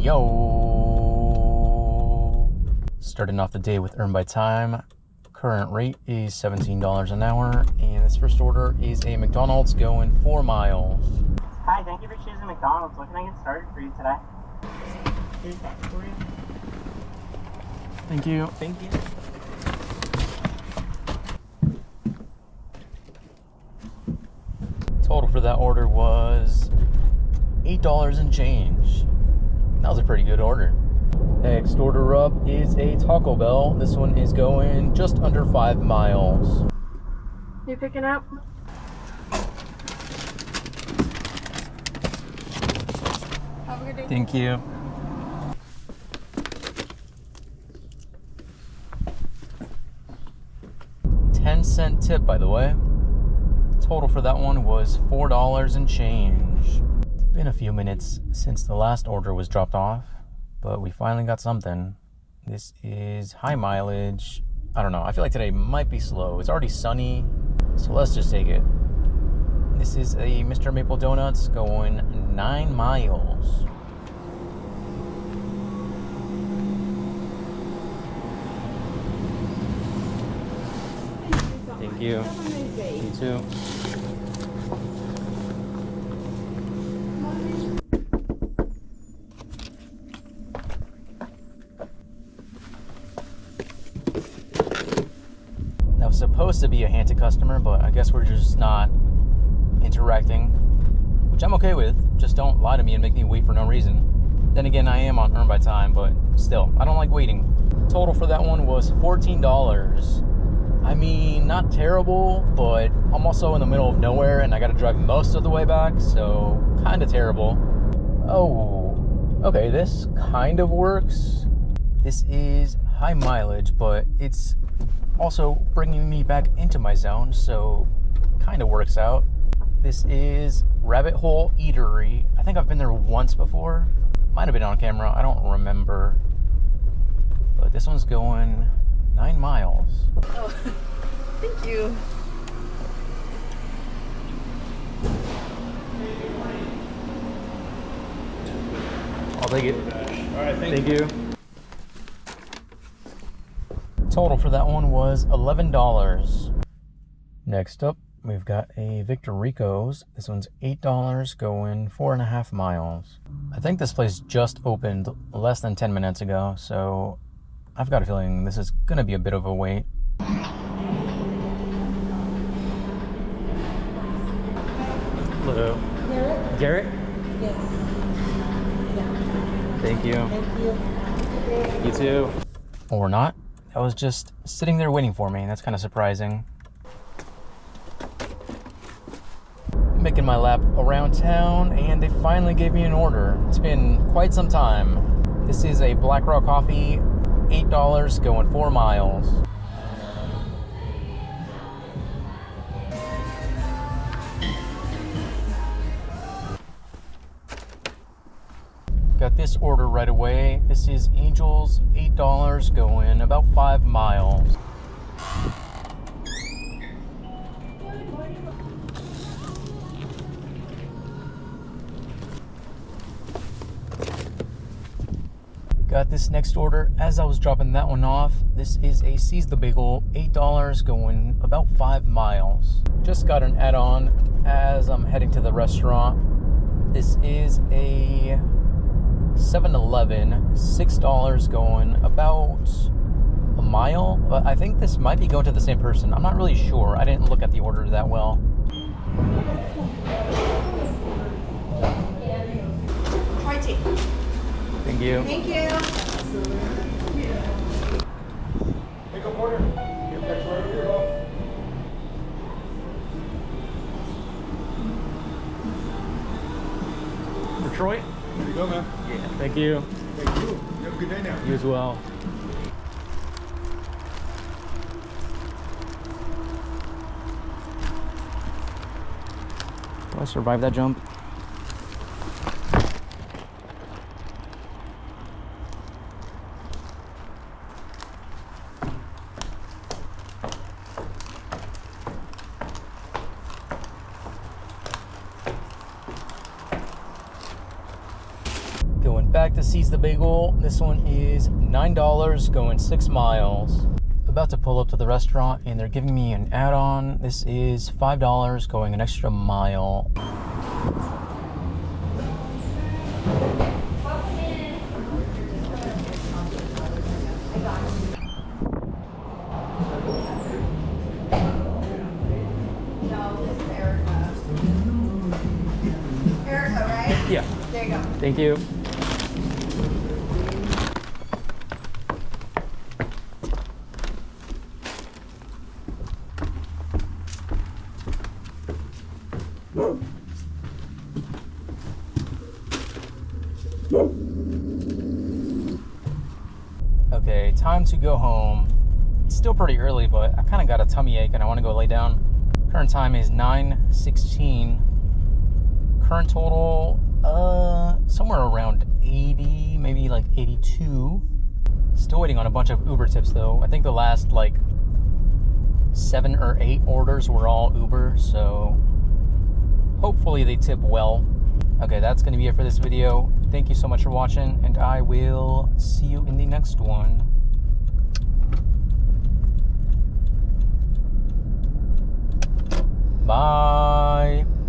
Yo! Starting off the day with Earn by Time. Current rate is $17 an hour, and this first order is a McDonald's going 4 miles. Hi, thank you for choosing McDonald's. What can I get started for you today? Here's that for you. Thank you. Thank you. Total for that order was $8 and change. That was a pretty good order. Next order up is a Taco Bell. This one is going just under 5 miles. You picking up? Have a good day. Thank you. $0.10 tip, by the way. Total for that one was $4 and change. It's been a few minutes since the last order was dropped off, but we finally got something. This is high mileage. I don't know, I feel like today might be slow. It's already sunny, so let's just take it. This is a Mr. Maple Donuts going 9 miles. Thank you. You too. That was supposed to be a Hanta customer, but I guess we're just not interacting, which I'm okay with. Just don't lie to me and make me wait for no reason. Then again, I am on Earn by Time, but still, I don't like waiting. Total for that one was $14. I mean, not terrible, but I'm also in the middle of nowhere and I gotta drive most of the way back, so kind of terrible. Oh, okay, this kind of works. This is high mileage, but it's also bringing me back into my zone, so kind of works out. This is Rabbit Hole Eatery. I think I've been there once before. Might have been on camera, I don't remember. But this one's going 9 miles. Oh, thank you. I'll take it. All right, thank you. Total for that one was $11. Next up, we've got a Victor Rico's. This one's $8 going 4.5 miles. I think this place just opened less than 10 minutes ago, so I've got a feeling this is gonna be a bit of a wait. Hello. Garrett? Garrett? Yes. Thank you. Thank you. You too. Or not. I was just sitting there waiting for me. That's kind of surprising. Making my lap around town, and they finally gave me an order. It's been quite some time. This is a Black Rock Coffee, $8 going 4 miles. Got this order right away. This is Angel's, $8 going about 5 miles. Got this next order as I was dropping that one off. This is a Seize the Bagel, $8 going about 5 miles. Just got an add-on as I'm heading to the restaurant. This is a 7-Eleven, $6 going about a mile, but I think this might be going to the same person. I'm not really sure. I didn't look at the order that well. Try tea. Thank you. Thank you. Pick up order. Get that right here, boss. For Troy? There you go, man. Yeah. Thank you. Thank you. You have a good day now. You as well. Will I survive that jump? to seize the bagel. This one is $9 going 6 miles. About to pull up to the restaurant and they're giving me an add-on. This is $5 going an extra mile. Erica, right? Yeah. There you go. Thank you. Okay, time to go home. It's still pretty early, but I kind of got a tummy ache and I want to go lay down. Current time is 9:16. Current total, somewhere around 80, maybe like 82. Still waiting on a bunch of Uber tips though. I think the last like 7 or 8 orders were all Uber, so hopefully they tip well. Okay, that's going to be it for this video. Thank you so much for watching, and I will see you in the next one.